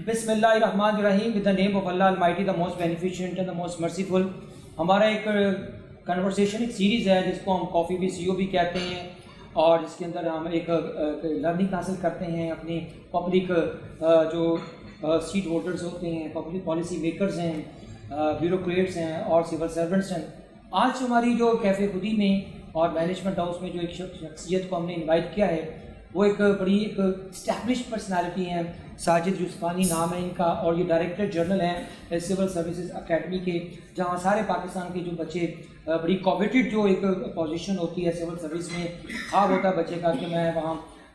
بسم اللہ الرحمن الرحیم. With the name of Allah almighty, the most beneficent and the most merciful. ہمارا ایک کنورسیشن ایک سیریز ہے جس کو ہم کافی بھی سی او بھی کہتے ہیں, اور جس کے اندر ہم ایک لرننگ حاصل کرتے ہیں اپنی پبلک جو سیٹ ہولڈرز ہوتے ہیں, پبلک پالیسی میکرز ہیں, بیوروکریٹس ہیں اور سول سرونٹس ہیں. آج ہماری جو کیفے خودی میں اور مینجمنٹ ہاؤس میں جو ایک شخصیت کو ہم نے انوائٹ کیا ہے, وہ ایک بڑی ایک اسٹیبلشڈ پرسنالٹی ہیں. ساجد یوسفانی نام ہے ان کا, اور یہ ڈائریکٹر جنرل ہیں سول سروسز اکیڈمی کے, جہاں سارے پاکستان کے جو بچے بڑی کوویٹڈ جو ایک پوزیشن ہوتی ہے سول سروس میں, خواب ہوتا ہے بچے کا کہ میں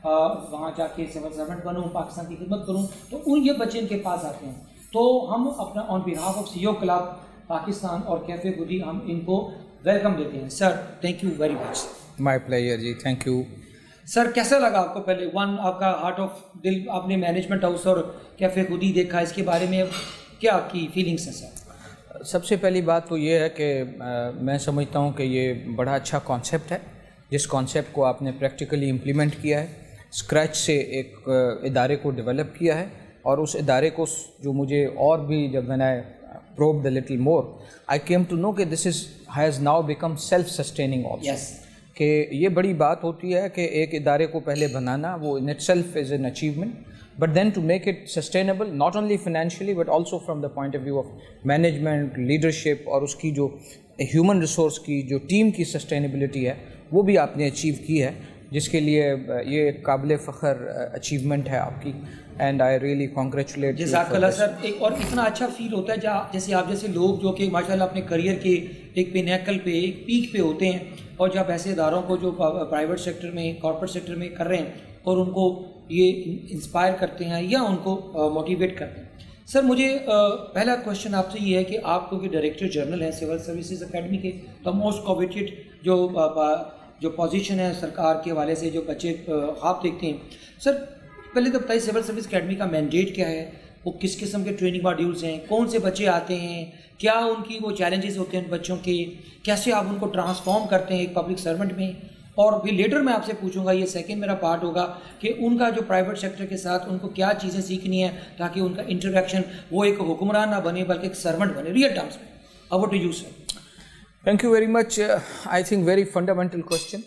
وہاں جا کے سول سرونٹ بنوں, پاکستان کی خدمت کروں, تو یہ بچے ان کے پاس آتے ہیں. تو ہم اپنا on behalf of C O club Pakistan اور کیفے خودی ہم ان کو ویلکم دیتے ہیں. Sir thank you very much. My player جی, تھینک یو. سر کیسا لگا آپ کو؟ پہلے آپ کا ہارٹ آف دل, آپ نے مینجمنٹ ہاؤس اور کیفے خودی دیکھا, اس کے بارے میں کیا آپ کی فیلنگس ہیں سر؟ سب سے پہلی بات تو یہ ہے کہ میں سمجھتا ہوں کہ یہ بڑا اچھا کانسیپٹ ہے, جس کانسیپٹ کو آپ نے پریکٹیکلی امپلیمنٹ کیا ہے, اسکریچ سے ایک ادارے کو ڈیولپ کیا ہے, اور اس ادارے کو جو مجھے اور بھی جب میں نے probed a little more, I came to know کہ this has now become self-sustaining also. Yes. کہ یہ بڑی بات ہوتی ہے کہ ایک ادارے کو پہلے بنانا, وہ in itself is an achievement, but then to make it sustainable not only financially but also from the point of view of management, leadership, اور اس کی جو ہیومن ریسورس کی جو ٹیم کی سسٹینیبلٹی ہے وہ بھی آپ نے اچیو کی ہے, جس کے لیے یہ قابل فخر اچیومنٹ ہے آپ کی, اینڈ آئی ریئلی کانگریچولیٹ. جزاک اللہ سر. ایک اور اتنا اچھا فیل ہوتا ہے جیسے آپ جیسے لوگ جو کہ ماشاء اللہ اپنے کریئر کے ایک پینیکل پہ, ایک پیک پہ ہوتے ہیں, اور جب ایسے اداروں کو جو پرائیویٹ سیکٹر میں, کارپوریٹ سیکٹر میں کر رہے ہیں, اور ان کو یہ انسپائر کرتے ہیں یا ان کو موٹیویٹ کرتے ہیں. سر مجھے پہلا کوشچن آپ سے یہ ہے کہ آپ کو ڈائریکٹر جنرل ہیں سول سروسز اکیڈمی کے, تو موسٹ کوویٹڈ جو پوزیشن ہے سرکار کے حوالے سے جو بچے خواب دیکھتے ہیں. سر پہلے تو بتائیے سول سروس اکیڈمی کا مینڈیٹ کیا ہے, وہ کس قسم کے ٹریننگ ماڈیولز ہیں, کون سے بچے آتے ہیں, کیا ان کی وہ چیلنجز ہوتے ہیں ان بچوں کے, کیسے آپ ان کو ٹرانسفارم کرتے ہیں ایک پبلک سرونٹ میں, اور پھر لیٹر میں آپ سے پوچھوں گا, یہ سیکنڈ میرا پارٹ ہوگا, کہ ان کا جو پرائیویٹ سیکٹر کے ساتھ ان کو کیا چیزیں سیکھنی ہیں تاکہ ان کا انٹریکشن وہ ایک حکمران نہ بنے بلکہ ایک سرونٹ بنے ریئل ٹرمز میں. Over to you sir. Thank you very much. I think very fundamental question.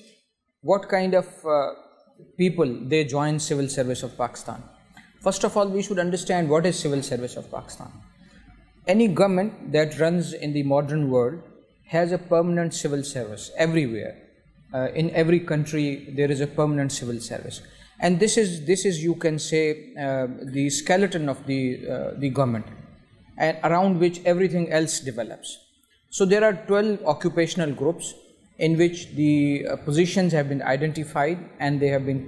What kind of people they join civil service of Pakistan? First of all, we should understand what is civil service of Pakistan. Any government that runs in the modern world has a permanent civil service everywhere. In every country there is a permanent civil service, and this is you can say the skeleton of the government, and around which everything else develops. So there are 12 occupational groups in which the positions have been identified, and they have been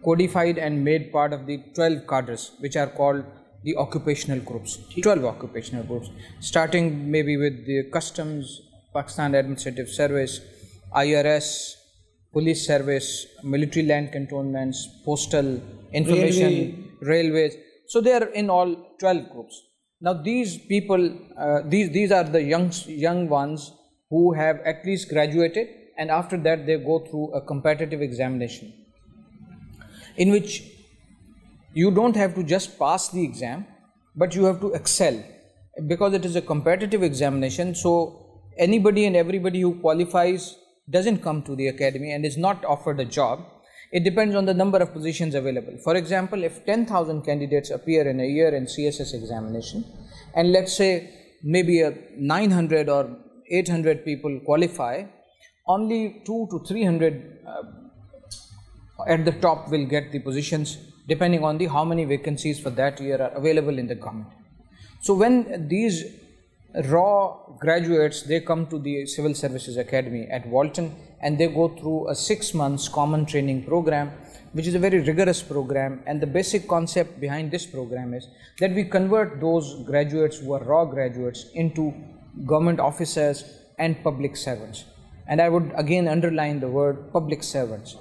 codified and made part of the 12 cadres, which are called the occupational groups. 12 occupational groups, starting maybe with the customs, Pakistan Administrative Service, IRS, police service, military land cantonments, postal, information, railways. So they are in all 12 groups. Now these people, these are the young ones who have at least graduated, and after that they go through a competitive examination in which you don't have to just pass the exam, but you have to excel, because it is a competitive examination. So anybody and everybody who qualifies doesn't come to the academy and is not offered a job. It depends on the number of positions available. For example, if 10,000 candidates appear in a year in CSS examination, and let's say maybe 900 or 800 people qualify, only 200 to 300 at the top will get the positions, depending on how many vacancies for that year are available in the government. So when these raw graduates, they come to the Civil Services Academy at Walton, and they go through a 6 months common training program, which is a very rigorous program. And the basic concept behind this program is that we convert those graduates who are raw graduates into government officers and public servants. And I would again underline the word public servants.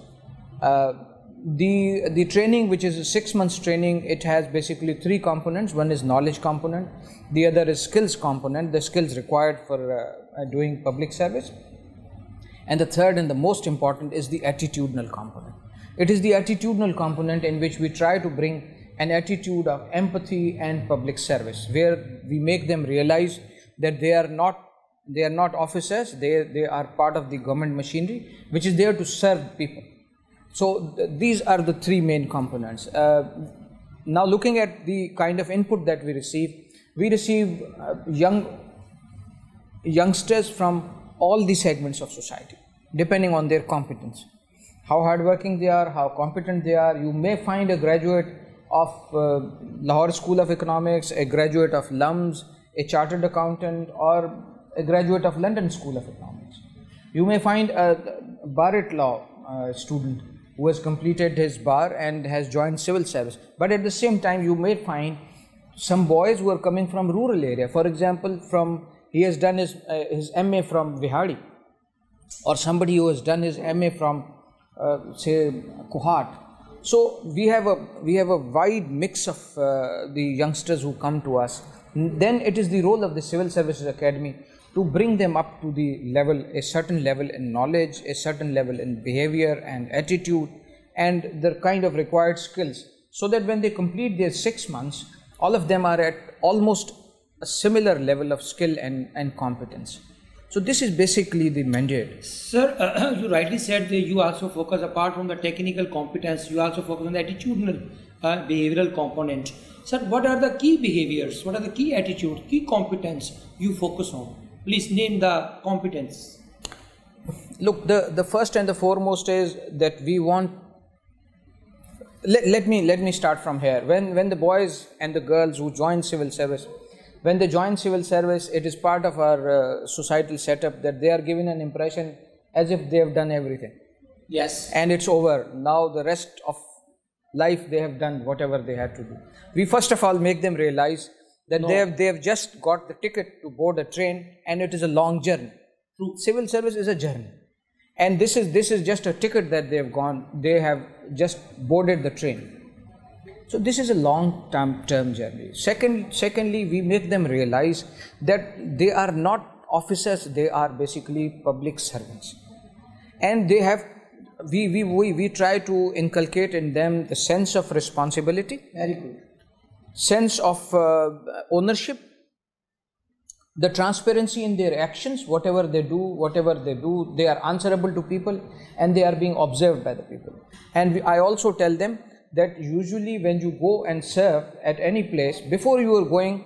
The training, which is a 6 months training, it has basically 3 components. One is knowledge component, the other is skills component, the skills required for doing public service, and the third and the most important is the attitudinal component. It is the attitudinal component in which we try to bring an attitude of empathy and public service, where we make them realize that they are not officers, they are part of the government machinery which is there to serve people. So these are the three main components. Now looking at the kind of input that we receive youngsters from all the segments of society, depending on their competence, how hardworking they are, how competent they are. You may find a graduate of Lahore School of Economics, a graduate of LUMS, a chartered accountant, or a graduate of London School of Economics. You may find a bar-at-law student who has completed his bar and has joined civil service. But at the same time, you may find some boys who are coming from rural area. For example, he has done his MA from Vihadi, or somebody who has done his MA from say Kohat. So we have a wide mix of the youngsters who come to us. Then it is the role of the Civil Services Academy to bring them up to the level, a certain level in knowledge, a certain level in behavior and attitude, and the kind of required skills, so that when they complete their 6 months, all of them are at almost a similar level of skill and competence. So this is basically the mandate. Sir, you rightly said that you also focus, apart from the technical competence, you also focus on the attitudinal behavioral component. Sir, what are the key behaviors, what are the key attitudes, key competence you focus on? Please name the competence. Look, the first and the foremost is that we want, let me start from here. When the boys and the girls who join civil service, when they join civil service, it is part of our societal setup that they are given an impression as if they have done everything. Yes. And it's over. Now the rest of life they have done whatever they had to do. We first of all make them realize that they have just got the ticket to board a train, and it is a long journey. True. Civil service is a journey, and this is just a ticket that they have just boarded the train. So this is a long-term journey. Secondly, we make them realize that they are not officers; they are basically public servants, and they have. We try to inculcate in them the sense of responsibility. Very good. Sense of ownership, the transparency in their actions, whatever they do, they are answerable to people, and they are being observed by the people. And I also tell them that usually when you go and serve at any place, before you are going,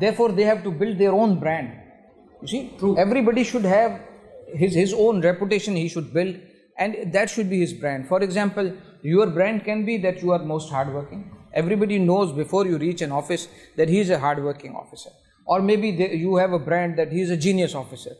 Therefore, they have to build their own brand. You see, true. Everybody should have his own reputation. He should build. And that should be his brand. For example, your brand can be that you are most hardworking. Everybody knows before you reach an office that he is a hardworking officer. Or maybe you have a brand that he is a genius officer.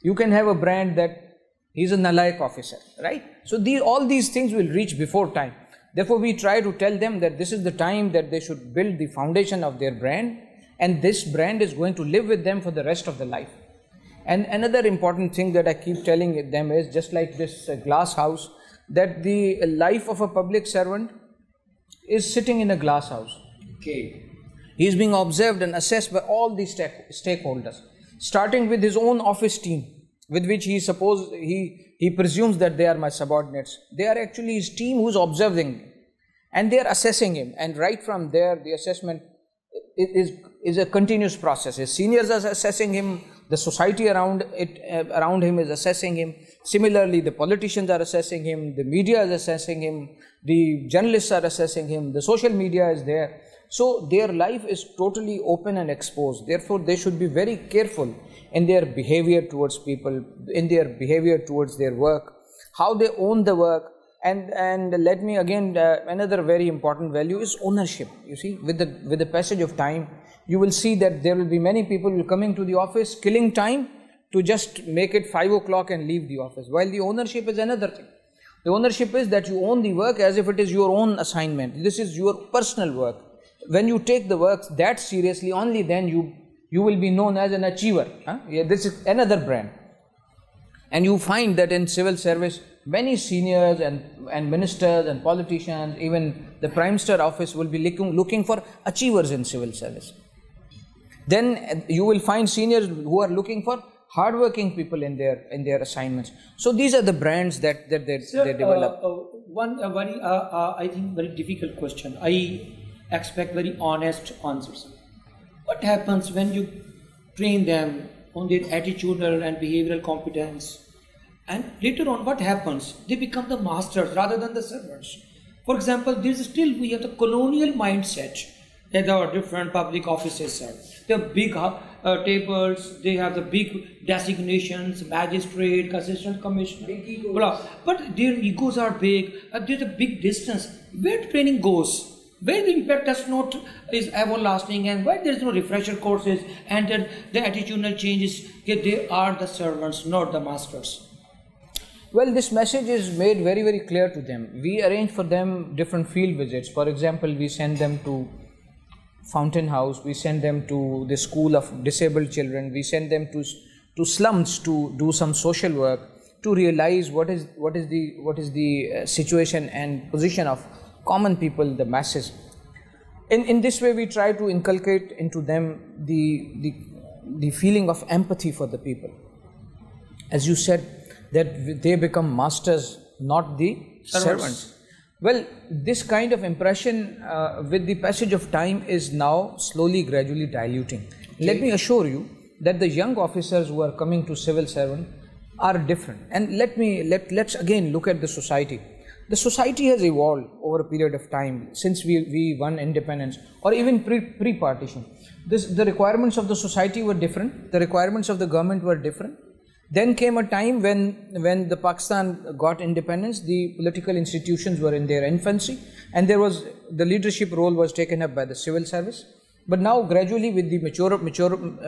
You can have a brand that he is a nalaik officer, right? So all these things will reach before time. Therefore, we try to tell them that this is the time that they should build the foundation of their brand, and this brand is going to live with them for the rest of their life. And another important thing that I keep telling them is, just like this glass house, that the life of a public servant is sitting in a glass house. Okay. He is being observed and assessed by all these stakeholders, starting with his own office team, with which he presumes that they are my subordinates. They are actually his team who is observing him, and they are assessing him. And right from there, the assessment is a continuous process. His seniors are assessing him. The society around him is assessing him. Similarly, the politicians are assessing him, the media is assessing him, the journalists are assessing him, the social media is there. So their life is totally open and exposed. Therefore, they should be very careful in their behavior towards people, in their behavior towards their work, how they own the work. And let me again, another very important value is ownership. You see, with the passage of time, you will see that there will be many people who will coming to the office, killing time to just make it 5 o'clock and leave the office. While the ownership is another thing. The ownership is that you own the work as if it is your own assignment. This is your personal work. When you take the work that seriously, only then you will be known as an achiever. Yeah, this is another brand. And you find that in civil service, many seniors and ministers and politicians, even the Prime Minister office will be looking for achievers in civil service. Then you will find seniors who are looking for hardworking people in their assignments. So these are the brands that they develop. One very I think very difficult question. I expect very honest answers. What happens when you train them on their attitudinal and behavioral competence, and later on what happens? They become the masters rather than the servants. For example, we have the colonial mindset that our different public offices have. They have big tables, they have the big designations, magistrate, assistant commissioner, blah. But their egos are big, there's a big distance. Where training goes, where the impact is everlasting, and why there is no refresher courses, and then the attitudinal changes, they are the servants, not the masters. Well, this message is made very, very clear to them. We arrange for them different field visits. For example, we send them to Fountain House, we send them to the school of disabled children, we send them to slums to do some social work, to realize what is the situation and position of common people, the masses. In this way, we try to inculcate into them the feeling of empathy for the people. As you said, that they become masters, not the servants. Well, this kind of impression with the passage of time is now slowly, gradually diluting. Okay. Let me assure you that the young officers who are coming to civil servant are different. And let's again look at the society. The society has evolved over a period of time since we won independence, or even pre-partition. The requirements of the society were different. The requirements of the government were different. Then came a time when the Pakistan got independence, the political institutions were in their infancy, and the leadership role was taken up by the civil service. But now gradually, with the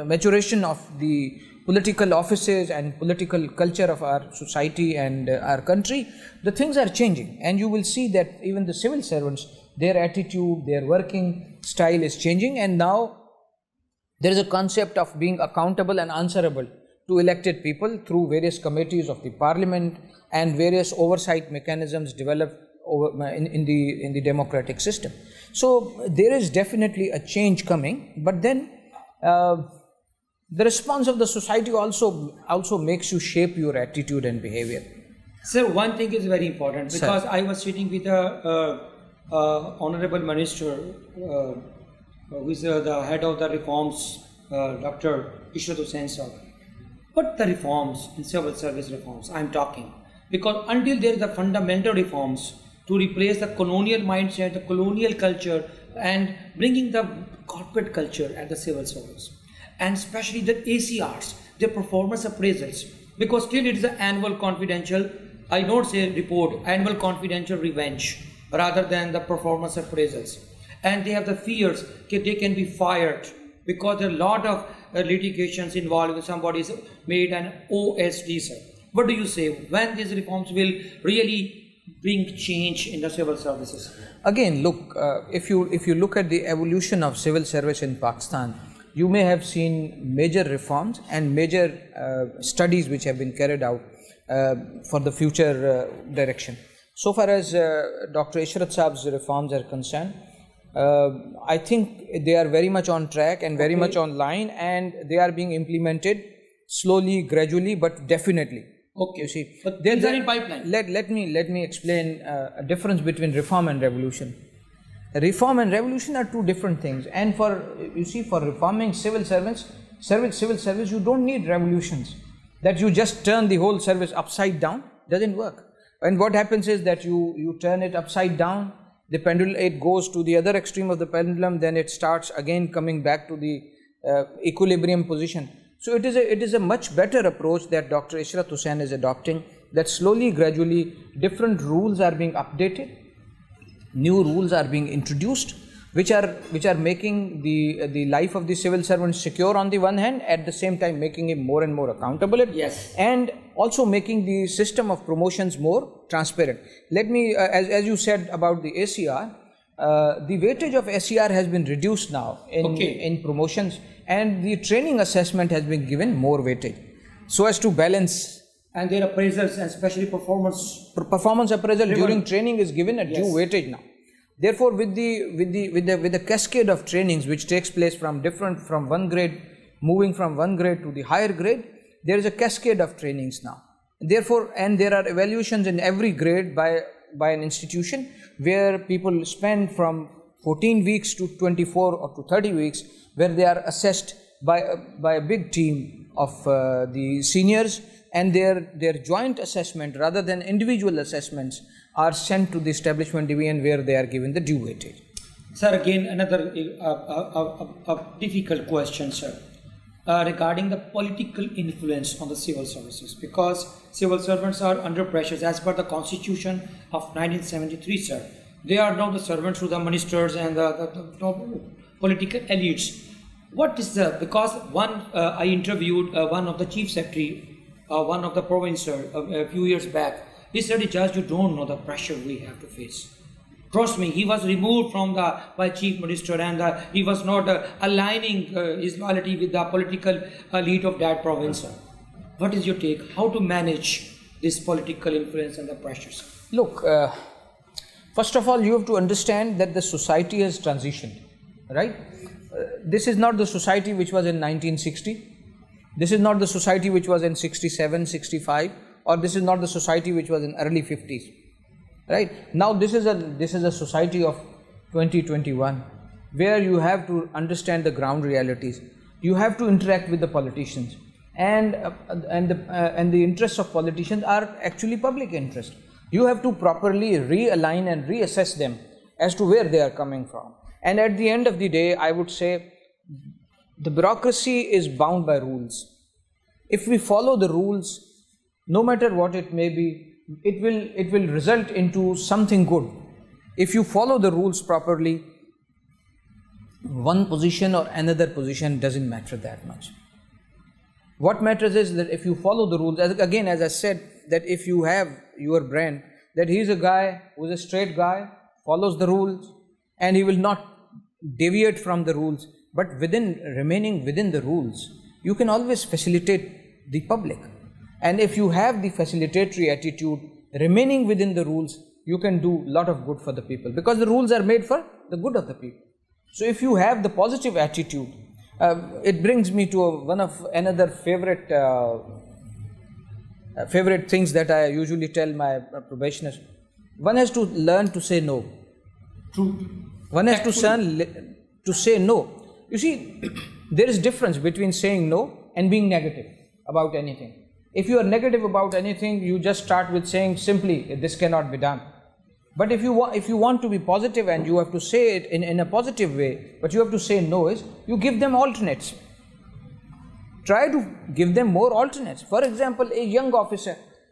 maturation of the political offices and political culture of our society and our country, the things are changing, and you will see that even the civil servants, their attitude, their working style is changing, and now there is a concept of being accountable and answerable to elected people through various committees of the parliament and various oversight mechanisms developed in the democratic system. So there is definitely a change coming, but then the response of the society also makes you shape your attitude and behavior. Sir, one thing is very important, because I was sitting with a honorable minister who is the head of the reforms, Dr. Ishrat Hussain Sahab. What the reforms in civil service reforms I'm talking, because until there is the fundamental reforms to replace the colonial mindset, the colonial culture, and bringing the corporate culture at the civil service, and especially the ACRs, the performance appraisals, because still it is an annual confidential, I don't say report, annual confidential revenge rather than the performance appraisals, and they have the fears that they can be fired because there are a lot of litigations involved if somebody is made an OSD, sir. What do you say when these reforms will really bring change in the civil services? Again, look, if you look at the evolution of civil service in Pakistan, you may have seen major reforms and major studies which have been carried out for the future direction. So far as Dr. Ishrat Saab's reforms are concerned, I think they are very much on track and very much online, and they are being implemented slowly, gradually, but definitely. Okay, you see, but these are in pipeline. Let me explain a difference between reform and revolution. Reform and revolution are two different things, and for reforming civil service, you don't need revolutions. That you just turn the whole service upside down doesn't work. And what happens is that you turn it upside down. The pendulum, it goes to the other extreme of the pendulum, then it starts again coming back to the equilibrium position. So it is a much better approach that Dr. Ishrat Hussain is adopting, that slowly, gradually, different rules are being updated, new rules are being introduced, which are making the life of the civil servant secure on the one hand, at the same time making him more and more accountable. Yes. And also making the system of promotions more transparent. Let me, as you said about the ACR, the weightage of ACR has been reduced now in promotions, and the training assessment has been given more weightage, so as to balance. And their appraisals, and especially performance appraisal during training is given a due weightage now. Therefore, with the cascade of trainings which takes place from one grade, moving from one grade to the higher grade, there is a cascade of trainings now. Therefore, and there are evaluations in every grade by an institution where people spend from 14 weeks to 24 or to 30 weeks, where they are assessed by a big team of the seniors, and their joint assessment rather than individual assessments are sent to the establishment division where they are given the due weightage. Sir, again another difficult question, sir, regarding the political influence on the civil services, because civil servants are under pressures as per the Constitution of 1973, sir. They are now the servants to the ministers and the political elites. What is because I interviewed one of the chief secretary, one of the province, sir, a few years back. He said, Judge, you don't know the pressure we have to face. Trust me, he was removed from by chief minister, and he was not aligning his loyalty with the political elite of that province, sir. What is your take? How to manage this political influence and the pressures? Look, first of all, you have to understand that the society has transitioned, right? This is not the society which was in 1960. This is not the society which was in 67, 65, or this is not the society which was in early 50s. Right? Now this is a society of 2021 where you have to understand the ground realities. You have to interact with the politicians, and the interests of politicians are actually public interest. You have to properly realign and reassess them as to where they are coming from. And at the end of the day, I would say the bureaucracy is bound by rules. If we follow the rules, no matter what it may be, it will result into something good. If you follow the rules properly, one position or another position doesn't matter that much. What matters is that if you follow the rules, again, as I said, that if you have your brand, that he is a guy who is a straight guy, follows the rules, and he will not deviate from the rules, but remaining within the rules, you can always facilitate the public. And if you have the facilitatory attitude, remaining within the rules, you can do a lot of good for the people, because the rules are made for the good of the people. So if you have the positive attitude, it brings me to one of another favorite things that I usually tell my probationers. One has to learn to say no. True. One has to learn to say no. You see, there is difference between saying no and being negative about anything. If you are negative about anything, you just start with saying simply, this cannot be done. But if you want to be positive and you have to say it in a positive way, but you have to say no, is you give them alternates. Try to give them more alternates. For example, a young officer,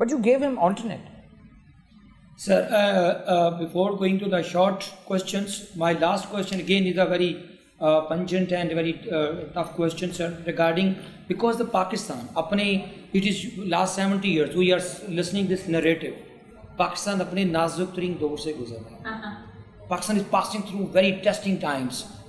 But you gave him alternate. Sir, before going to the short questions, my last question again is a very pungent and very tough question, sir, regarding, because the Pakistan, it is last 70 years, we are listening this narrative. Pakistan apne nazuk tarin daur se guzar raha hai. Pakistan is passing through very testing times.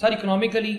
Sir, economically,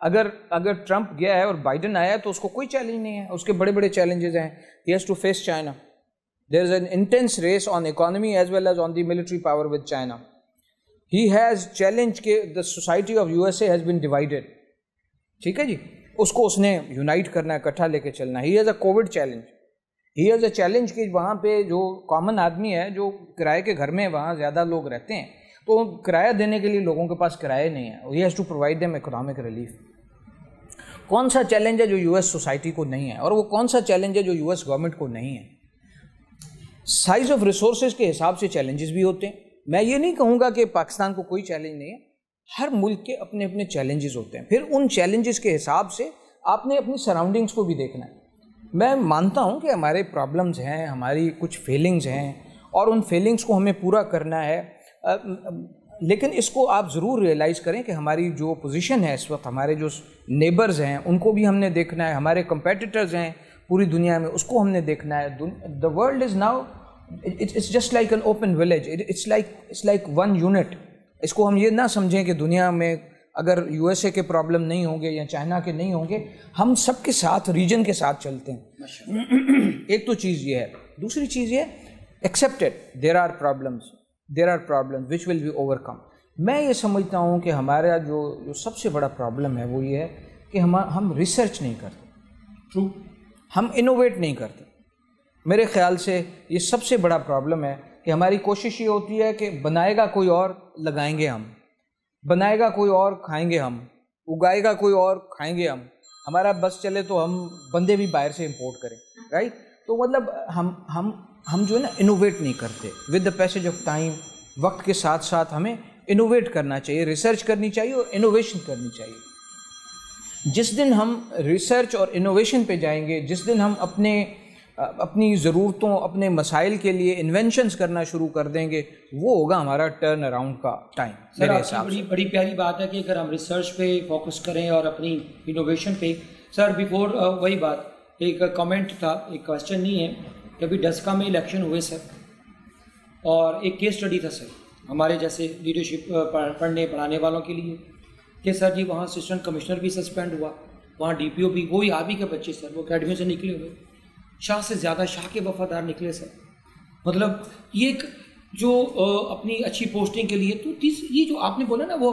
اگر Trump گیا ہے اور Biden آیا ہے تو اس کو کوئی challenge نہیں ہے. اس کے بڑے بڑے چیلنجز ہیں. He has to face China. There is an intense race on economy as well as on the military power with China. He has challenge کہ the society of USA has اے divided بین ڈیوائڈیڈ. ٹھیک ہے جی, اس نے unite کرنا ہے, اکٹھا لے کے چلنا ہے. He has a Covid challenge. He has a challenge کہ وہاں پہ جو کامن آدمی ہے, جو کرائے کے گھر میں وہاں زیادہ لوگ رہتے ہیں, تو کرایہ دینے کے لیے لوگوں کے پاس کرایہ نہیں ہے. He has to provide them economic relief. کون سا چیلنج ہے جو یو ایس سوسائٹی کو نہیں ہے, اور وہ کون سا چیلنج ہے جو یو ایس گورنمنٹ کو نہیں ہے؟ سائز آف ریسورسز کے حساب سے چیلنجز بھی ہوتے ہیں. میں یہ نہیں کہوں گا کہ پاکستان کو کوئی چیلنج نہیں ہے. ہر ملک کے اپنے اپنے چیلنجز ہوتے ہیں. پھر ان چیلنجز کے حساب سے آپ نے اپنی سراؤنڈنگس کو بھی دیکھنا ہے. میں مانتا ہوں کہ ہمارے پرابلمز ہیں, ہماری کچھ فیلنگز ہیں, اور ان فیلنگز کو ہمیں پورا کرنا ہے. لیکن اس کو آپ ضرور ریئلائز کریں کہ ہماری جو پوزیشن ہے اس وقت, ہمارے جو نیبرز ہیں ان کو بھی ہم نے دیکھنا ہے, ہمارے کمپیٹیٹرز ہیں پوری دنیا میں اس کو ہم نے دیکھنا ہے. The world is now it's just like an open village. It's like one unit. اس کو ہم یہ نہ سمجھیں کہ دنیا میں اگر یو ایس اے کے پرابلم نہیں ہوں گے یا چائنا کے نہیں ہوں گے, ہم سب کے ساتھ ریجن کے ساتھ چلتے ہیں. ایک تو چیز یہ ہے. دوسری چیز یہ accepted there are problems which will be overcome. میں یہ سمجھتا ہوں کہ ہمارا جو سب سے بڑا پرابلم ہے وہ یہ ہے کہ ہم ریسرچ نہیں کرتے. ٹرو. ہم انوویٹ نہیں کرتے. میرے خیال سے یہ سب سے بڑا پرابلم ہے کہ ہماری کوشش یہ ہوتی ہے کہ بنائے گا کوئی اور, لگائیں گے ہم. بنائے گا کوئی اور, کھائیں گے ہم. اگائے گا کوئی اور, کھائیں گے ہم. ہمارا بس چلے تو ہم بندے بھی باہر سے امپورٹ کریں. رائٹ. تو مطلب ہم جو ہے نا انوویٹ نہیں کرتے. With the passage of time, وقت کے ساتھ ساتھ ہمیں انوویٹ کرنا چاہیے, ریسرچ کرنی چاہیے اور انوویشن کرنی چاہیے. جس دن ہم ریسرچ اور انوویشن پہ جائیں گے, جس دن ہم اپنی ضرورتوں, اپنے مسائل کے لیے انوینشنز کرنا شروع کر دیں گے, وہ ہوگا ہمارا ٹرن اراؤنڈ کا ٹائم. سر آپ کی بڑی پیاری بات ہے کہ اگر ہم ریسرچ پہ فوکس کریں اور اپنی انوویشن پہ. سر بیفور وہی بات, ایک کمنٹ تھا, ایک کویشچن نہیں ہے, کہ ابھی ڈسکا میں الیکشن ہوئے سر, اور ایک کیس اسٹڈی تھا سر ہمارے جیسے لیڈرشپ پڑھنے پڑھانے والوں کے لیے, کہ سر جی وہاں اسسٹنٹ کمشنر بھی سسپینڈ ہوا, وہاں ڈی پی او بھی, وہی آپ ہی کے بچے سر, وہ اکیڈمی سے نکلے ہوئے, شاہ سے زیادہ شاہ کے وفادار نکلے سر. مطلب یہ ایک جو اپنی اچھی پوسٹنگ کے لیے, تو یہ جو آپ نے بولا نا, وہ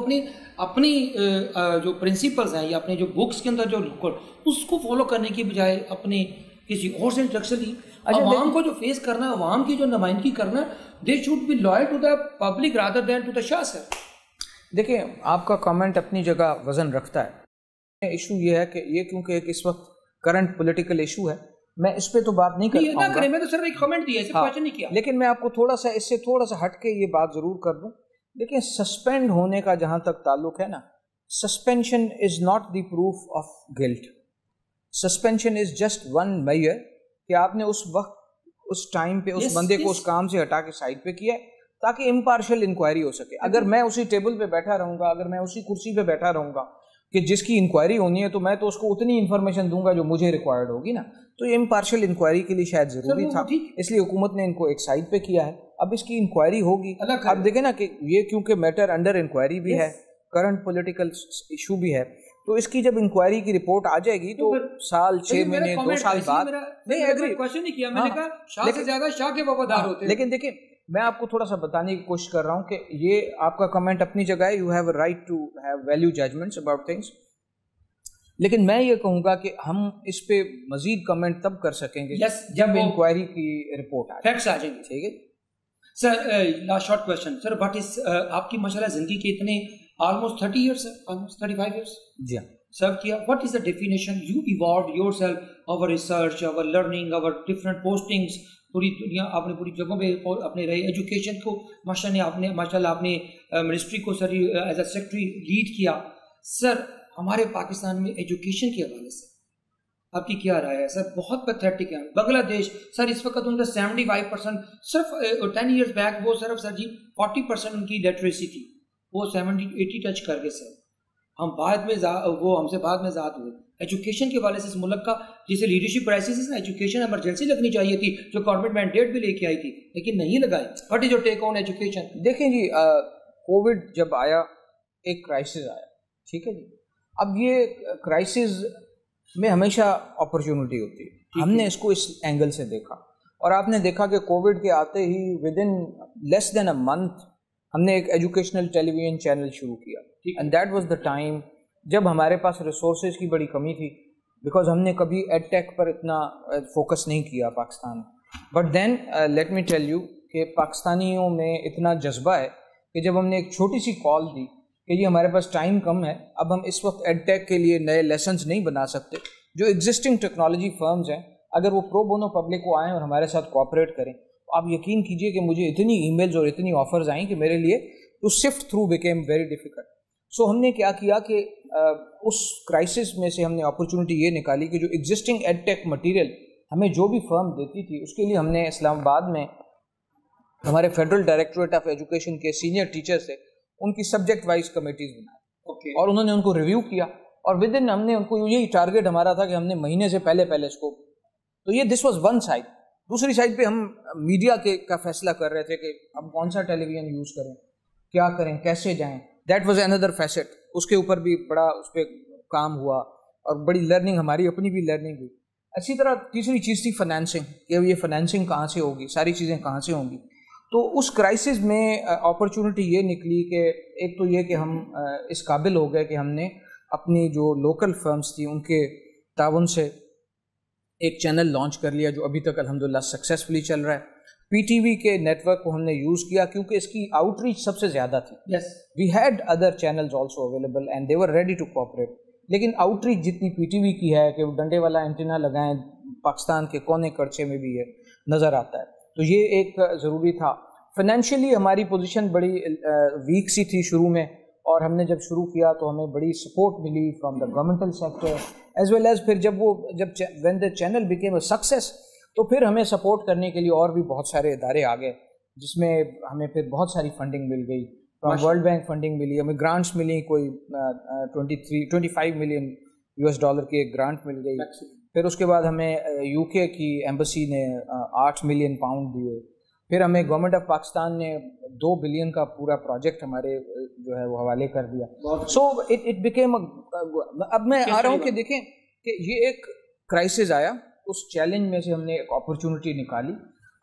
اپنی جو پرنسپلز ہیں یا اپنے جو بکس کے اندر جو اس کو فالو کرنے کی بجائے اپنے کسی اور سے انٹلیکچولی عوام کو جو فیس کرنا ہے, عوام کی جو نمائندگی کرنا ہے, they should be loyal to the public rather than to the shah sir. دیکھیں آپ کا کامنٹ اپنی جگہ وزن رکھتا ہے. ایشو یہ ہے کہ یہ کیونکہ ایک اس وقت کرنٹ پولیٹیکل ایشو ہے, میں اس پہ تو بات نہیں کر پاؤں گا. میں تو صرف ایک کمنٹ دیا, کویشچن نہیں کیا. لیکن میں آپ کو اس سے تھوڑا سا ہٹ کے یہ بات ضرور کر دوں. دیکھیں سسپینڈ ہونے کا جہاں تک تعلق ہے نا, suspension is not the proof of guilt. Suspension is just one mere کہ آپ نے اس وقت اس ٹائم پہ اس بندے کو اس کام سے ہٹا کے سائڈ پہ کیا ہے تاکہ امپارشل انکوائری ہو سکے. اگر میں اسی ٹیبل پہ بیٹھا رہوں گا, اگر میں اسی کرسی پہ بیٹھا رہوں گا کہ جس کی انکوائری ہونی ہے, تو میں تو اس کو اتنی انفارمیشن دوں گا جو مجھے ریکوائرڈ ہوگی نا. تو یہ امپارشل انکوائری کے لیے شاید ضروری تھا, اس لیے حکومت نے ان کو ایک سائڈ پہ کیا ہے. اب اس کی انکوائری ہوگی. اب دیکھیں نا کہ یہ کیونکہ میٹر انڈر انکوائری بھی ہے, کرنٹ پولیٹیکل ایشو بھی ہے, تو اس کی جب انکوائری کی رپورٹ آ جائے گی تو سال 6 مہینے 2 سال بعد. لیکن دیکھیں میں آپ کو تھوڑا سا بتانے کی کوشش کر رہا ہوں کہ یہ آپ کا کمنٹ اپنی جگہ ہے, you have a right to have value judgments about things. لیکن میں یہ کہوں گا کہ ہم اس پہ مزید کمنٹ تب کر سکیں گے جب انکوائری کی رپورٹ فیکٹس آ جائیں گے. ٹھیک ہے sir. Last short question sir, what is آپ کی ماشاءاللہ زندگی کے اتنے آلموسٹ 30 ایئرس, آلموسٹ 35 ایئرس جی سرو کیا. What is the definition you evolved yourself, our research, our learning, our different postings, پوری دنیا آپ نے پوری جگہوں پہ اپنے رہے, ایجوکیشن کو ماشاء اللہ آپ نے منسٹری کو سر ایز اے سیکٹری لیڈ کیا. سر ہمارے پاکستان میں ایجوکیشن کے حوالے سے آپ کی کیا رائے ہے سر؟ بہت پیتھیٹک ہے. بنگلہ دیش سر اس وقت ان کا 75% صرف 10 ایئرس بیک وہ صرف سر جی 40% ان کی لٹریسی تھی, وہ 70-80 ٹچ کر گئے سر. ہم بعد میں وہ ہم سے بعد میں ذات ہوئے. ایجوکیشن کے حوالے سے اس ملک کا جسے لیڈرشپ کرائسس ہے نا, ایجوکیشن ایمرجنسی لگنی چاہیے تھی جو گورنمنٹ مینڈیٹ بھی لے کے آئی تھی لیکن نہیں لگائی. What is your take on education? دیکھیں جی کووڈ جب آیا ایک کرائسس آیا, ٹھیک ہے جی, اب یہ کرائسس میں ہمیشہ اپرچونٹی ہوتی ہے, ہم نے اس کو اس اینگل سے دیکھا, اور آپ نے دیکھا کہ کووڈ کے آتے ہی with in less then a month ہم نے ایک ایجوکیشنل ٹیلی ویژن چینل شروع کیا, and that was the time جب ہمارے پاس ریسورسز کی بڑی کمی تھی, بیکاز ہم نے کبھی ایڈ ٹیک پر اتنا فوکس نہیں کیا پاکستان میں. But then let me tell you کہ پاکستانیوں میں اتنا جذبہ ہے کہ جب ہم نے ایک چھوٹی سی کال دی کہ یہ ہمارے پاس ٹائم کم ہے, اب ہم اس وقت ایڈ ٹیک کے لیے نئے لیسنز نہیں بنا سکتے, جو ایگزسٹنگ ٹیکنالوجی فرمز ہیں اگر وہ پرو بونو پبلک کو آئیں اور ہمارے ساتھ کوآپریٹ کریں, آپ یقین کیجئے کہ مجھے اتنی ای میلز اور اتنی آفرز آئیں کہ میرے لیے to sift through became very difficult. So ہم نے کیا کیا کہ اس کرائسس میں سے ہم نے اپرچونٹی یہ نکالی کہ جو ایگزسٹنگ ایڈ ٹیک مٹیریل ہمیں جو بھی فرم دیتی تھی, اس کے لیے ہم نے اسلام آباد میں ہمارے فیڈرل ڈائریکٹوریٹ آف ایجوکیشن کے سینئر ٹیچر سے ان کی سبجیکٹ وائز کمیٹیز بنائی, اور انہوں نے ان کو ریویو کیا, اور ود ان ہم نے ان کو یہی ٹارگیٹ ہمارا تھا کہ ہم نے مہینے سے پہلے اس کو, تو یہ دس واز ون سائڈ. دوسری سائڈ پہ ہم میڈیا کا فیصلہ کر رہے تھے کہ ہم کون سا ٹیلی ویژن یوز کریں, کیا کریں, کیسے جائیں. دیٹ واز اندر فیسٹ, اس کے اوپر بھی بڑا اس پہ کام ہوا اور بڑی لرننگ, ہماری اپنی بھی لرننگ ہوئی. اسی طرح تیسری چیز تھی فنانسنگ, کہ یہ فنانسنگ کہاں سے ہوگی, ساری چیزیں کہاں سے ہوں گی. تو اس کرائسس میں اپرچونٹی یہ نکلی کہ ایک تو یہ کہ ہم اس قابل ہو گئے کہ ہم نے اپنی جو لوکل فرمز تھیں ان کے تعاون سے ایک چینل لانچ کر لیا جو ابھی تک الحمدللہ سکسیسفلی چل رہا ہے. پی ٹی وی کے نیٹ ورک کو ہم نے یوز کیا کیونکہ اس کی آؤٹ ریچ سب سے زیادہ تھی. We had other channels also available and they were ready to cooperate, لیکن آؤٹ ریچ جتنی پی ٹی وی کی ہے کہ وہ ڈنڈے والا اینٹینا لگائیں پاکستان کے کونے کرچے میں بھی ہے نظر آتا ہے, تو یہ ایک ضروری تھا. فائنینشلی ہماری پوزیشن بڑی ویک سی تھی شروع میں, اور ہم نے جب شروع کیا تو ہمیں بڑی سپورٹ ملی from the governmental sector as well as پھر جب when the channel became a success تو پھر ہمیں سپورٹ کرنے کے لیے اور بھی بہت سارے ادارے آ گئے, جس میں ہمیں پھر بہت ساری فنڈنگ مل گئی. فرام ورلڈ بینک فنڈنگ ملی, ہمیں گرانٹس ملی, کوئی 25 ملین $US کی ایک گرانٹ مل گئی. پھر اس کے بعد ہمیں یو کے کی ایمبسی نے 8 ملین پاؤنڈ دیے. پھر ہمیں گورنمنٹ آف پاکستان نے 2 بلین کا پورا پروجیکٹ ہمارے جو ہے وہ حوالے کر دیا. سو اٹ بیکیم, اب میں آ رہا ہوں کہ دیکھیں کہ یہ ایک کرائسس آیا, اس چیلنج میں سے ہم نے ایک اپرچونٹی نکالی.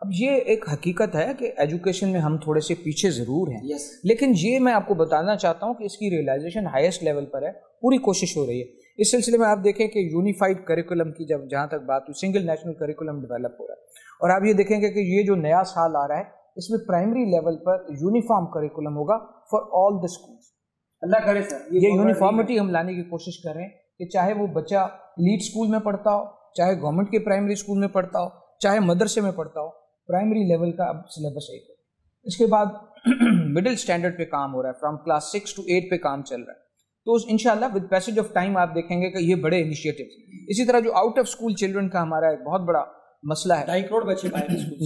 اب یہ ایک حقیقت ہے کہ ایجوکیشن میں ہم تھوڑے سے پیچھے ضرور ہیں, لیکن یہ میں آپ کو بتانا چاہتا ہوں کہ اس کی ریئلائزیشن ہائیسٹ لیول پر ہے, پوری کوشش ہو رہی ہے. اس سلسلے میں آپ دیکھیں کہ یونیفائڈ کریکولم کی جہاں تک بات ہوئی, سنگل نیشنل کریکولم ڈیولپ ہو رہا ہے, اور آپ یہ دیکھیں گے کہ یہ جو نیا سال آ رہا ہے اس میں پرائمری لیول پر یونیفارم کریکولم ہوگا فار آل دا اسکولس. اللہ کرے سر یہ یونیفارمٹی ہم لانے کی کوشش کر رہے ہیں کہ چاہے وہ بچہ لیڈ اسکول میں پڑھتا ہو, چاہے گورنمنٹ کے پرائمری اسکول میں پڑھتا ہو, چاہے مدرسے میں پڑھتا ہو, پرائمری لیول کا اب سلیبس ایک ہے. اس کے بعد مڈل اسٹینڈرڈ پہ کام ہو رہا ہے, فرام کلاس 6 to 8 پہ کام چل رہا ہے. تو انشاءاللہ ود پیسج آف ٹائم آپ دیکھیں گے کہ یہ بڑے انیشیٹو. اسی طرح جو آؤٹ آف اسکول چلڈرن کا ہمارا ایک بہت بڑا مسئلہ ہے, 2.5 کروڑ بچے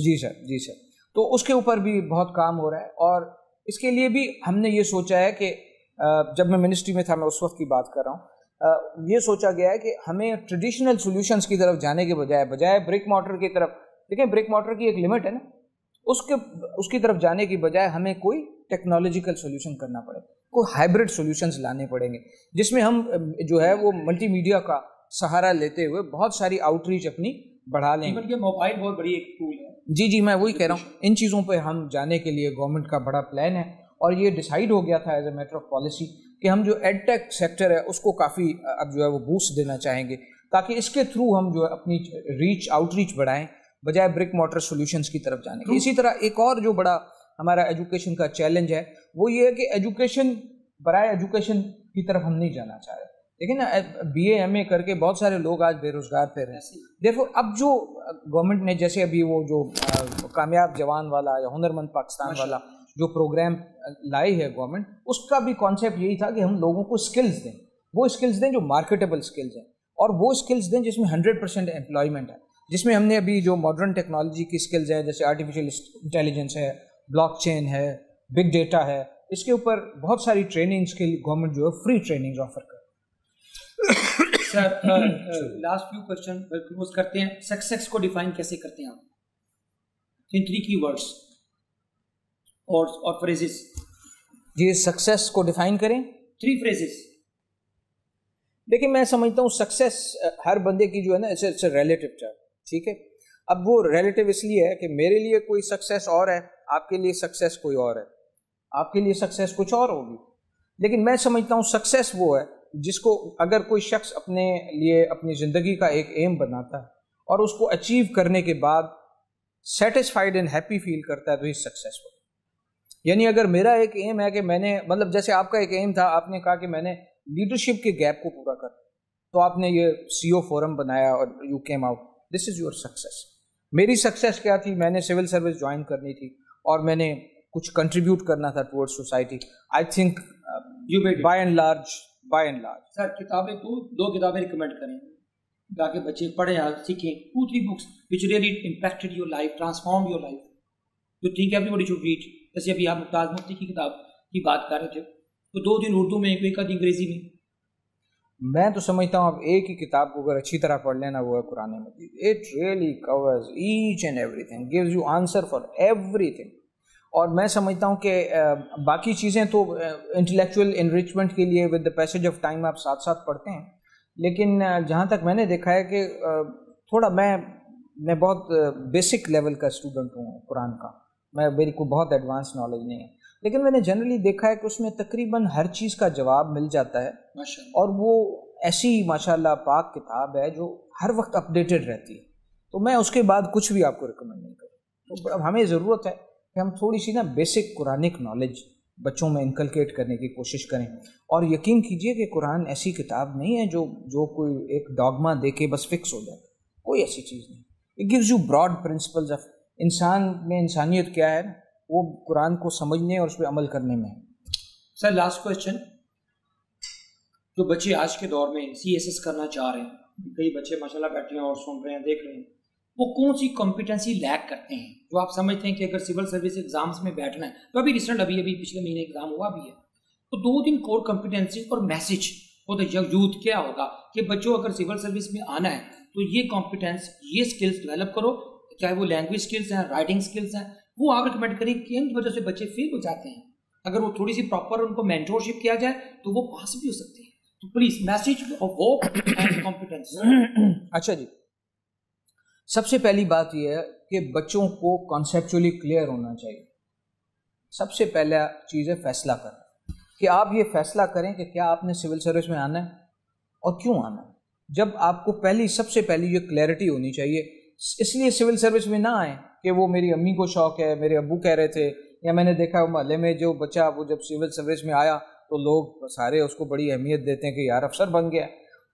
جی سر, تو اس کے اوپر بھی بہت کام ہو رہا ہے. اور اس کے لیے بھی ہم نے یہ سوچا ہے کہ جب میں منسٹری میں تھا, میں اس وقت کی بات کر رہا ہوں, یہ سوچا گیا ہے کہ ہمیں ٹریڈیشنل سولوشنز کی طرف جانے کے بجائے بریک مارٹر کی طرف, دیکھیں بریک مارٹر کی ایک لمٹ ہے نا, اس کی طرف جانے کی بجائے ہمیں کوئی ٹیکنالوجیکل سولوشن کرنا پڑے, کوئی ہائبرڈ سولوشنز لانے پڑیں گے, جس میں ہم جو ہے وہ ملٹی میڈیا کا سہارا لیتے ہوئے بہت ساری آؤٹ ریچ اپنی بڑھا لیں گے. موبائل بہت بڑی ایک ٹول ہے. جی میں وہی کہہ رہا ہوں, ان چیزوں پہ ہم جانے کے لیے گورنمنٹ کا بڑا پلان ہے, اور یہ ڈیسائیڈ ہو گیا تھا as a matter of policy کہ ہم جو ایڈ ٹیک سیکٹر ہے اس کو کافی اب جو ہے وہ بوسٹ دینا چاہیں گے, تاکہ اس کے تھرو ہم جو ہے اپنی آؤٹ ریچ بڑھائیں بجائے برک مارٹر سولوشنز کی طرف جانے کے. اسی طرح ایک اور جو بڑا ہمارا ایجوکیشن کا چیلنج ہے وہ یہ ہے کہ ایجوکیشن برائے ایجوکیشن کی طرف ہم نہیں جانا چاہ رہے. لیکن بی اے ایم اے کر کے بہت سارے لوگ آج بے روزگار پہ رہے. دیکھو اب جو گورنمنٹ نے جیسے ابھی وہ جو کامیاب جوان والا یا ہنرمند پاکستان والا جو پروگرام لائی ہے گورنمنٹ, اس کا بھی کانسیپٹ یہی تھا کہ ہم لوگوں کو اسکلز دیں, وہ اسکلز دیں جو مارکیٹیبل اسکلز ہیں, اور وہ اسکلز دیں جس میں 100% امپلائمنٹ ہے, جس میں ہم نے ابھی جو ماڈرن ٹیکنالوجی کی اسکلز ہے جیسے آرٹیفیشیل انٹیلیجنس ہے, بلاک چین ہے, بگ ڈیٹا ہے, اس کے اوپر بہت ساری ٹریننگز کے لیے گورنمنٹ جو ہے فری ٹریننگز آفر کر. Sir last few question close کرتے ہیں. سکسیس کو ڈیفائن کیسے کرتے ہیں آپ ان 3 کی ورڈز اور فریزز؟ جی سکسیس کو ڈیفائن کریں 3 فریزز. دیکھیں میں سمجھتا ہوں سکسیس ہر بندے کی جو ہے نا اٹس اے ریلیٹو ٹرم, ٹھیک ہے. اب وہ ریلیٹو اس لیے ہے کہ میرے لیے کوئی سکسیس اور ہے, آپ کے لیے سکسیس کوئی اور ہے, آپ کے لیے سکسیس کچھ اور ہوگی. لیکن میں سمجھتا ہوں سکسیس وہ ہے جس کو اگر کوئی شخص اپنے لیے اپنی زندگی کا ایک ایم بناتا ہے اور اس کو اچیو کرنے کے بعد سیٹسفائیڈ اینڈ ہیپی فیل کرتا ہے تو ہی سکسیسفل. یعنی اگر میرا ایک ایم ہے کہ میں نے مطلب جیسے آپ کا ایک ایم تھا, آپ نے کہا کہ میں نے لیڈرشپ کے گیپ کو پورا کرنا, تو آپ نے یہ سی او فورم بنایا اور you came out, this is your success. میری سکسیس کیا تھی, میں نے سول سروس جوائن کرنی تھی اور میں نے کچھ کنٹریبیوٹ کرنا تھا toward society. I think by and large sir کتابیں دو کتابیں ریکمینڈ کریں تاکہ بچے پڑھیں اور سیکھیں. 2-3 books which really impacted your life, transformed your life. You think everybody should read. جیسے ابھی آپ ممتاز مفتی کی کتاب کی بات کر رہے تھے, تو 2-3 اردو میں, ایک آدھ انگریزی میں. میں تو سمجھتا ہوں اب ایک ہی کتاب کو اگر اچھی طرح پڑھ لینا وہ ہے قرآن مجید. It really covers each and everything, gives you answer for everything. اور میں سمجھتا ہوں کہ باقی چیزیں تو انٹلیکچوئل انریچمنٹ کے لیے with the passage of time آپ ساتھ ساتھ پڑھتے ہیں, لیکن جہاں تک میں نے دیکھا ہے کہ تھوڑا میں بہت بیسک لیول کا اسٹوڈنٹ ہوں قرآن کا, میری کو بہت ایڈوانس نالج نہیں ہے, لیکن میں نے جنرلی دیکھا ہے کہ اس میں تقریباً ہر چیز کا جواب مل جاتا ہے, اور وہ ایسی ماشاءاللہ پاک کتاب ہے جو ہر وقت اپڈیٹڈ رہتی ہے. تو میں اس کے بعد کچھ بھی آپ کو ریکمینڈ نہیں کروں. تو اب ہمیں ضرورت ہے کہ ہم تھوڑی سی نا بیسک قرآنک نالج بچوں میں انکلکیٹ کرنے کی کوشش کریں. اور یقین کیجئے کہ قرآن ایسی کتاب نہیں ہے جو کوئی ایک ڈاگما دے کے بس فکس ہو جاتا, کوئی ایسی چیز نہیں. It gives you broad principles of انسان میں انسانیت کیا ہے, وہ قرآن کو سمجھنے اور اس پہ عمل کرنے میں ہے. سر لاسٹ کویسچن, جو بچے آج کے دور میں سی ایس ایس کرنا چاہ رہے ہیں, کئی بچے ماشاءاللہ بیٹھے ہیں اور سن رہے ہیں, دیکھ رہے ہیں, وہ کون سی کمپیٹنسی لیک کرتے ہیں جو آپ سمجھتے ہیں کہ اگر سول سروس ایگزامس میں بیٹھنا ہے, تو ابھی ریسنٹ ابھی پچھلے مہینے ایگزام ہوا بھی ہے, تو 2-3 کور کمپیٹنسی اور میسج فور دا یوتھ کیا ہوگا کہ بچوں اگر سول سروس میں آنا ہے تو یہ کمپیٹنس, یہ اسکلس ڈیولپ کرو, چاہے وہ لینگویج اسکلس ہیں, رائٹنگ اسکلس ہیں, وہ آپ ریکمینڈ کریں کہ ان وجہ سے بچے فیل ہو جاتے ہیں. اگر وہ تھوڑی سی پراپر ان کو مینٹورشپ کیا جائے تو وہ پاس بھی ہو سکتے ہیں. تو please message of hope and competence. اچھا جی, سب سے پہلی بات یہ ہے کہ بچوں کو کانسیپچولی کلیئر ہونا چاہیے. سب سے پہلا چیز ہے فیصلہ کرنا, کہ آپ یہ فیصلہ کریں کہ کیا آپ نے سول سروس میں آنا ہے اور کیوں آنا ہے. جب آپ کو سب سے پہلی یہ کلیئرٹی ہونی چاہیے. اس لیے سول سروس میں نہ آئیں کہ وہ میری امی کو شوق ہے, میرے ابو کہہ رہے تھے, یا میں نے دیکھا محلے میں جو بچہ وہ جب سول سروس میں آیا تو لوگ سارے اس کو بڑی اہمیت دیتے ہیں کہ یار افسر بن گیا.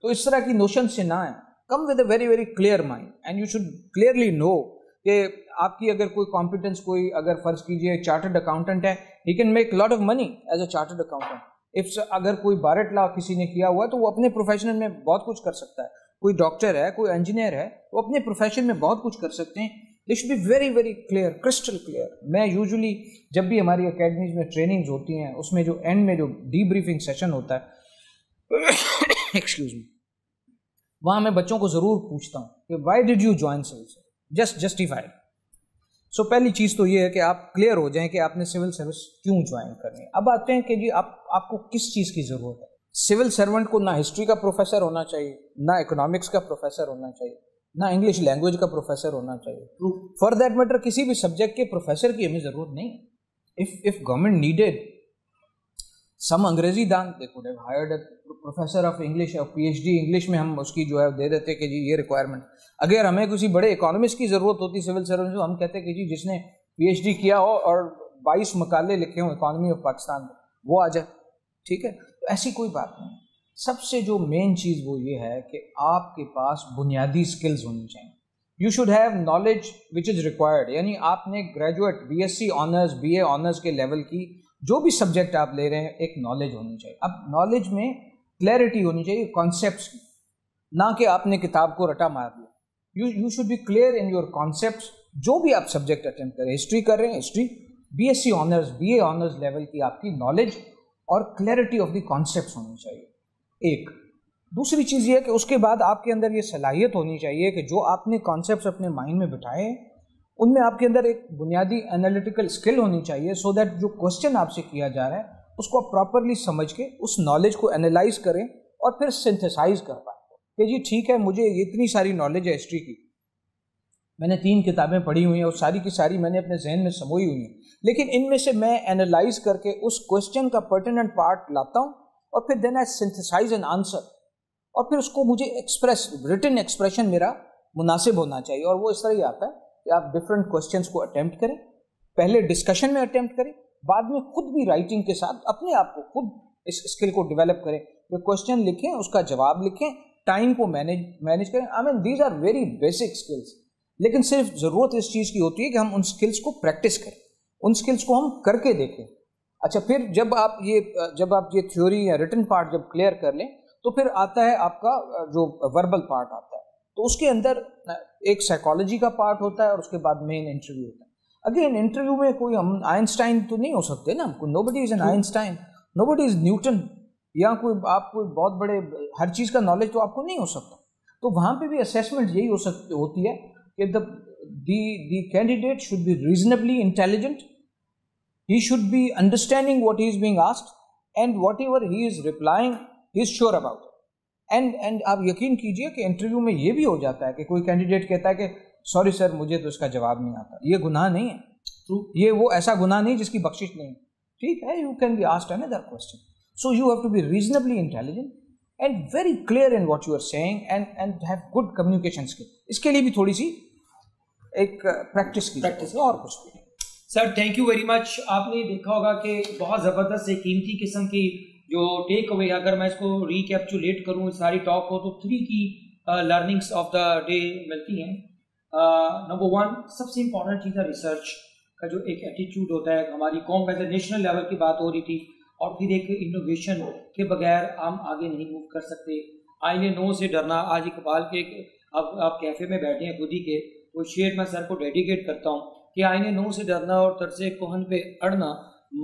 تو اس طرح کی نوشن سے نہ آئیں. Come with a very very clear mind and you should clearly know کہ آپ کی اگر کوئی کمپیٹنس, کوئی اگر فرض کیجیے چارٹرڈ اکاؤنٹنٹ ہے, he can make lot of money as a chartered accountant. اگر کوئی بارٹ لا کسی نے کیا ہوا ہے تو وہ اپنے پروفیشن میں بہت کچھ کر سکتا ہے. کوئی ڈاکٹر ہے, کوئی انجینئر ہے, وہ اپنے پروفیشن میں بہت کچھ کر سکتے ہیں. They should be very very clear, crystal clear. میں یوزلی جب بھی ہماری اکیڈمیز میں ٹریننگز ہوتی ہیں, اس میں جو اینڈ میں جو ڈی بریفنگ سیشن ہوتا ہے, ایکسکیوز می, وہاں میں بچوں کو ضرور پوچھتا ہوں کہ why did you join civil service, just justify. So پہلی چیز تو یہ ہے کہ آپ کلیئر ہو جائیں کہ آپ نے سول سروس کیوں جوائن کرنی ہے. اب آتے ہیں کہ جی آپ کو کس چیز کی ضرورت ہے. سول سرونٹ کو نہ ہسٹری کا پروفیسر ہونا چاہیے, نہ اکنامکس کا پروفیسر ہونا چاہیے, نہ انگلش لینگویج کا پروفیسر ہونا چاہیے. فار دیٹ میٹر کسی بھی سبجیکٹ کے پروفیسر کی ہمیں ضرورت نہیں. اف گورنمنٹ نیڈیڈ سم انگریزی دان, they could have hired a professor of English اور پی ایچ ڈی انگلش میں ہم اس کی جو ہے دے دیتے کہ جی یہ ریکوائرمنٹ. اگر ہمیں کسی بڑے اکانومسٹ کی ضرورت ہوتی سول سروس تو ہم کہتے کہ جی جس نے پی ایچ ڈی کیا ہو اور 22 مقالے لکھے ہوں اکانومی آف پاکستان میں, وہ آ جائے. ٹھیک ہے, تو ایسی کوئی بات نہیں. سب سے جو مین چیز وہ یہ ہے کہ آپ کے پاس بنیادی سکلز ہونی چاہیے. You should have knowledge which is required. یعنی آپ نے graduate B S C honours, B A honours کے لیول کی جو بھی سبجیکٹ آپ لے رہے ہیں, ایک نالج ہونی چاہیے. اب نالج میں کلیئرٹی ہونی چاہیے کانسیپٹس کی, نہ کہ آپ نے کتاب کو رٹا مار دیا. You should be clear in your concepts. جو بھی آپ سبجیکٹ اٹینڈ کریں, ہسٹری کر رہے ہیں history, B S C honours, B A honours level کی آپ کی نالج اور کلیئرٹی آف دی کانسیپٹس ہونی چاہیے. ایک دوسری چیز یہ ہے کہ اس کے بعد آپ کے اندر یہ صلاحیت ہونی چاہیے کہ جو آپ نے کانسیپٹس اپنے مائنڈ میں بٹھائے ان میں آپ کے اندر ایک بنیادی انالیٹیکل اسکل ہونی چاہیے, سو دیٹ جو کوشچن آپ سے کیا جا رہا ہے اس کو آپ پراپرلی سمجھ کے اس نالج کو انالائز کریں اور پھر سنتھسائز کر پائیں کہ جی ٹھیک ہے مجھے اتنی ساری نالج ہے ہسٹری کی, میں نے 3 کتابیں پڑھی ہوئی ہیں اور ساری کی ساری میں نے اپنے ذہن میں سموئی ہوئی ہیں, لیکن ان میں سے میں انالائز کر کے اس کوشچن کا پرٹیننٹ پارٹ لاتا ہوں اور پھر دین آئی سنتھسائز این آنسر, اور پھر اس کو مجھے ایکسپریس ریٹن ایکسپریشن میرا مناسب ہونا چاہیے. اور وہ اس طرح ہی آتا ہے کہ آپ ڈفرینٹ کوشچنس کو اٹیمپٹ کریں, پہلے ڈسکشن میں اٹیمپٹ کریں, بعد میں خود بھی رائٹنگ کے ساتھ اپنے آپ کو خود اس اسکل کو ڈیولپ کریں کہ کوشچن لکھیں, اس کا جواب لکھیں, ٹائم کو مینیج کریں. I mean these are very basic skills, لیکن صرف ضرورت اس چیز کی ہوتی ہے کہ ہم ان اسکلس کو پریکٹس کریں, ان اسکلس کو ہم کر کے دیکھیں. اچھا پھر جب آپ یہ تھیوری یا ریٹن پارٹ جب کلیئر کر لیں تو پھر آتا ہے آپ کا جو وربل پارٹ آتا ہے, تو اس کے اندر ایک سائیکالوجی کا پارٹ ہوتا ہے اور اس کے بعد مین انٹرویو ہوتا ہے. اگین انٹرویو میں کوئی ہم آئنسٹائن تو نہیں ہو سکتے نا, nobody is an Einstein, nobody is Newton, یا کوئی آپ کوئی بہت بڑے ہر چیز کا نالج تو آپ کو نہیں ہو سکتا. تو وہاں پہ بھی اسیسمنٹ یہی ہوتی ہے کہ the candidate should be reasonably intelligent, he should be understanding what he is being asked, and whatever he is replying he is sure about it. and آپ یقین کیجئے کہ انٹرویو میں یہ بھی ہو جاتا ہے کہ کوئی کینڈیڈیٹ کہتا ہے کہ سوری سر مجھے تو اس کا جواب نہیں آتا. یہ گناہ نہیں ہے, یہ وہ ایسا گناہ نہیں جس کی بخشش نہیں, ٹھیک ہے, you can be asked another question. So you have to be reasonably intelligent and very clear in what you are saying and have good communication skill. اس کے لیے بھی تھوڑی سی ایک پریکٹس اور کچھ بھی. سر تھینک یو ویری مچ. آپ نے دیکھا ہوگا کہ بہت زبردست ایک قیمتی قسم کی جو ٹیک اوے, اگر میں اس کو ریکیپچولیٹ کروں اس ساری ٹاک کو, تو 3 کی لرننگس آف دا ڈے ملتی ہیں. نمبر 1 سب سے امپورٹنٹ چیز ہے ریسرچ کا جو ایک ایٹیٹیوڈ ہوتا ہے. ہماری قوم میں نیشنل لیول کی بات ہو رہی تھی, اور پھر ایک انوویشن کے بغیر ہم آگے نہیں موو کر سکتے. آئینے نو سے ڈرنا, آج اقبال کے اب آپ کیفے میں بیٹھے ہیں خود ہی کے, وہ شعر میں سر کو ڈیڈیکیٹ کرتا ہوں کہ آئینے نو سے ڈرنا اور طرز کوہن پہ اڑنا,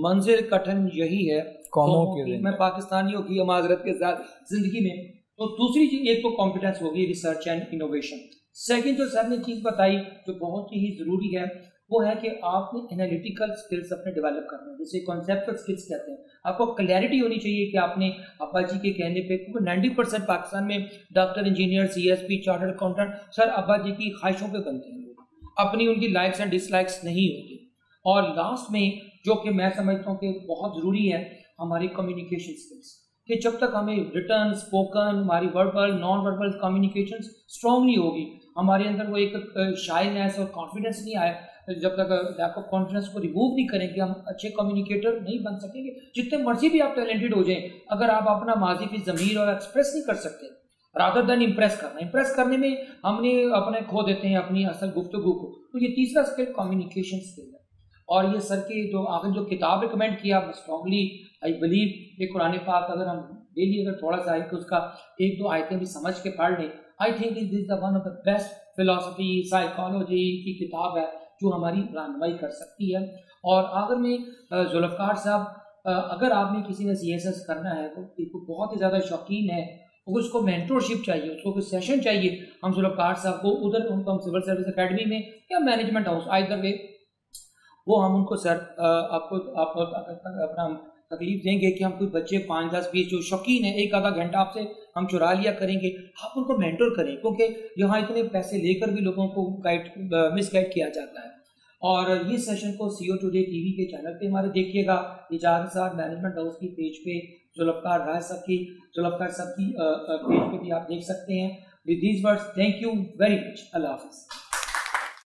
منزل کٹھن یہی ہے قوموں کی. میں پاکستانیوں کی معذرت کے ساتھ زندگی میں. تو دوسری چیز ایک تو کمپیٹنس ہوگی ریسرچ اینڈ انوویشن. سیکنڈ جو سر نے چیز بتائی جو بہت ہی ضروری ہے وہ ہے کہ آپ نے انالیٹیکل اسکلس اپنے ڈیولپ کرنے ہیں, جسے کانسیپچل اسکلس کہتے ہیں. آپ کو کلیئرٹی ہونی چاہیے کہ آپ نے ابا جی کے کہنے پہ, کیونکہ 90% پاکستان میں doctor, engineer, CSP, chartered accountant sir ابا جی کی خواہشوں پہ بنتے ہیں لوگ, اپنی ان کی لائکس اینڈ ڈس لائکس نہیں ہوتی. اور لاسٹ میں جو کہ میں سمجھتا ہوں کہ بہت ضروری ہے ہماری کمیونیکیشن اسکلس, کہ جب تک ہمیں ریٹرن, اسپوکن, ہماری verbal, non verbal communication strong نہیں ہوگی, ہمارے اندر وہ ایک شائنیس اور کانفیڈنس نہیں آئے, جب تک لیک آف کانفیڈنس کو ریموو نہیں کریں گے ہم اچھے کمیونیکیٹر نہیں بن سکیں گے. جتنے مرضی بھی آپ ٹیلنٹڈ ہو جائیں, اگر آپ اپنا ماضی کی ضمیر اور ایکسپریس نہیں کر سکتے, رادر دین امپریس کرنے میں ہم نے اپنے کھو دیتے ہیں اپنی اصل گفتگو کو. تو یہ تیسرا اسکل کمیونیکیشن اسکل ہے. اور یہ سر کی جو آخر جو کتاب ریکمینڈ کیا, اسٹرانگلی آئی بلیو کہ قرآن پاک اگر ہم ڈیلی اگر تھوڑا سا اس کا 1-2 آیتیں بھی سمجھ کے پڑھ لیں, I think this is the one of the best philosophy psychology کی کتاب ہے جو ہماری رہنمائی کر سکتی ہے. اور آخر میں ذوالفقار صاحب, اگر آپ نے کسی نے CSS کرنا ہے تو بہت ہی زیادہ شوقین ہے, اگر اس کو مینٹورشپ چاہیے, اس کو کوئی سیشن چاہیے, ہم ذوالفقار صاحب کو ادھر ان کو ہم سول سروس اکیڈمی میں یا مینجمنٹ ہاؤس آئدر وے وہ ہم ان کو سر آپ اپنا تکلیف دیں گے کہ ہم کوئی بچے 5-10-20 جو شوقین ہیں 1-آدھا گھنٹہ آپ سے ہم چرا لیا کریں گے, آپ ان کو مینٹور کریں, کیونکہ یہاں اتنے پیسے لے کر بھی لوگوں کو مس گائڈ کیا جاتا ہے. اور یہ سیشن کو CO ٹوڈے TV کے چینل پہ ہمارے دیکھیے گا, اجازت صاحب مینجمنٹ ہاؤس کی پیج پہ, ذوالفقار صاحب کی پیج پہ بھی آپ دیکھ سکتے ہیں. With these words, thank you very much. اللہ حافظ.